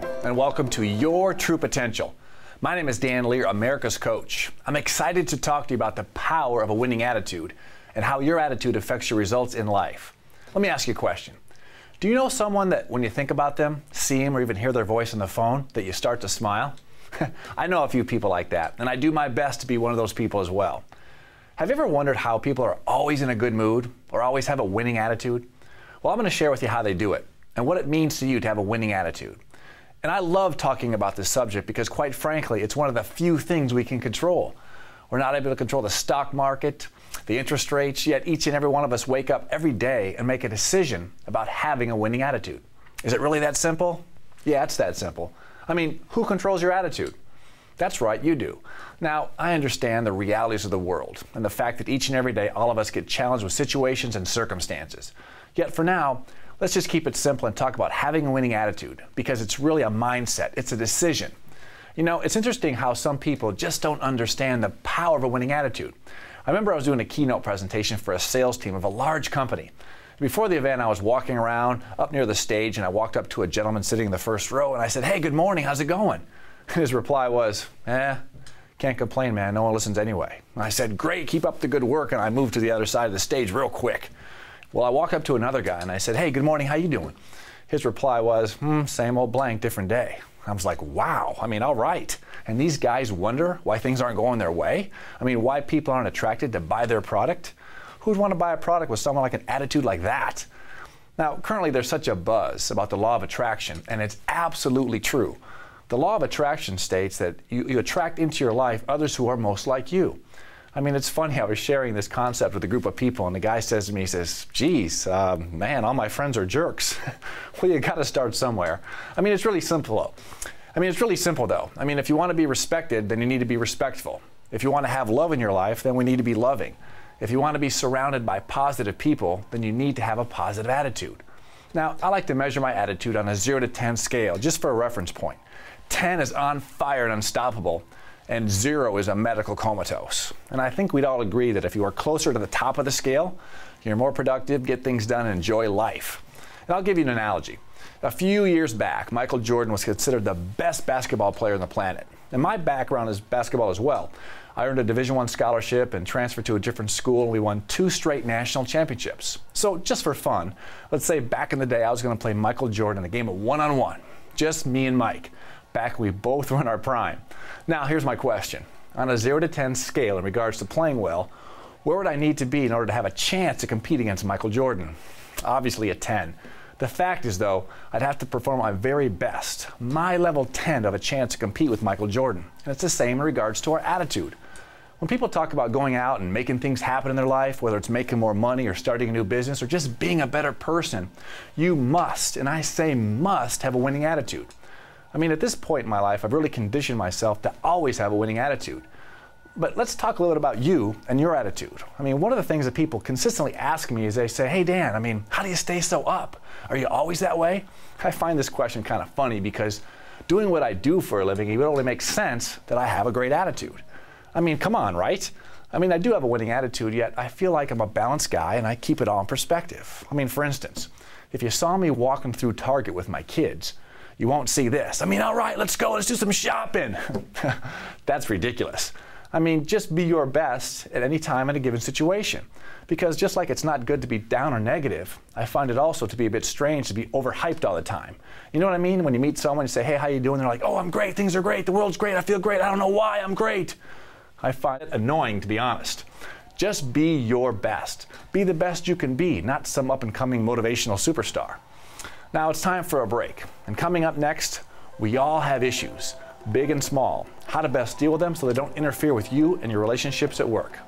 and welcome to Your True Potential. My name is Dan Lier, America's coach. I'm excited to talk to you about the power of a winning attitude and how your attitude affects your results in life. Let me ask you a question. Do you know someone that when you think about them, see them, or even hear their voice on the phone, that you start to smile? I know a few people like that, and I do my best to be one of those people as well. Have you ever wondered how people are always in a good mood or always have a winning attitude? Well, I'm going to share with you how they do it and what it means to you to have a winning attitude. And I love talking about this subject because, quite frankly, it's one of the few things we can control. We're not able to control the stock market, the interest rates, yet each and every one of us wake up every day and make a decision about having a winning attitude. Is it really that simple? Yeah, it's that simple. I mean, who controls your attitude? That's right, you do. Now, I understand the realities of the world and the fact that each and every day all of us get challenged with situations and circumstances. Yet for now, let's just keep it simple and talk about having a winning attitude, because it's really a mindset. It's a decision. You know, it's interesting how some people just don't understand the power of a winning attitude. I remember I was doing a keynote presentation for a sales team of a large company. Before the event, I was walking around up near the stage, and I walked up to a gentleman sitting in the first row, and I said, "Hey, good morning, how's it going?" His reply was, "Can't complain, man, no one listens anyway." And I said, "Great, keep up the good work," and I moved to the other side of the stage real quick. Well, I walked up to another guy and I said, "Hey, good morning, how you doing?" His reply was, "Same old blank, different day." I was like, wow, I mean, all right. And these guys wonder why things aren't going their way? I mean, why people aren't attracted to buy their product? Who'd want to buy a product with someone like an attitude like that? Now, currently there's such a buzz about the law of attraction, and it's absolutely true. The law of attraction states that you attract into your life others who are most like you. I mean, it's funny, I was sharing this concept with a group of people, and the guy says to me, he says, "Geez, man, all my friends are jerks." Well, you got to start somewhere. I mean, it's really simple, though. I mean, if you want to be respected, then you need to be respectful. If you want to have love in your life, then we need to be loving. If you want to be surrounded by positive people, then you need to have a positive attitude. Now, I like to measure my attitude on a 0 to 10 scale, just for a reference point. 10 is on fire and unstoppable, and 0 is a medical comatose. And I think we'd all agree that if you are closer to the top of the scale, you're more productive, get things done, and enjoy life. And I'll give you an analogy. A few years back, Michael Jordan was considered the best basketball player on the planet. And my background is basketball as well. I earned a Division I scholarship and transferred to a different school, and we won 2 straight national championships. So just for fun, let's say back in the day I was going to play Michael Jordan in a game of one-on-one, just me and Mike, back when we both were in our prime. Now, here's my question. On a 0 to 10 scale in regards to playing well, where would I need to be in order to have a chance to compete against Michael Jordan? Obviously a 10. The fact is, though, I'd have to perform my very best, my level 10 to have a chance to compete with Michael Jordan. And it's the same in regards to our attitude. When people talk about going out and making things happen in their life, whether it's making more money or starting a new business or just being a better person, you must, and I say must, have a winning attitude. I mean, at this point in my life, I've really conditioned myself to always have a winning attitude. But let's talk a little bit about you and your attitude. I mean, one of the things that people consistently ask me is they say, "Hey, Dan, I mean, how do you stay so up? Are you always that way?" I find this question kind of funny because doing what I do for a living, it would only make sense that I have a great attitude. I mean, come on, right? I mean, I do have a winning attitude, yet I feel like I'm a balanced guy and I keep it all in perspective. I mean, for instance, if you saw me walking through Target with my kids, you won't see this. I mean, all right, let's go, let's do some shopping. That's ridiculous. I mean, just be your best at any time in a given situation. Because just like it's not good to be down or negative, I find it also to be a bit strange to be overhyped all the time. You know what I mean? When you meet someone, you say, "Hey, how you doing?" They're like, "Oh, I'm great, things are great, the world's great, I feel great, I don't know why, I'm great." I find it annoying, to be honest. Just be your best. Be the best you can be, not some up-and-coming motivational superstar. Now it's time for a break. And coming up next, we all have issues, big and small. How to best deal with them so they don't interfere with you and your relationships at work.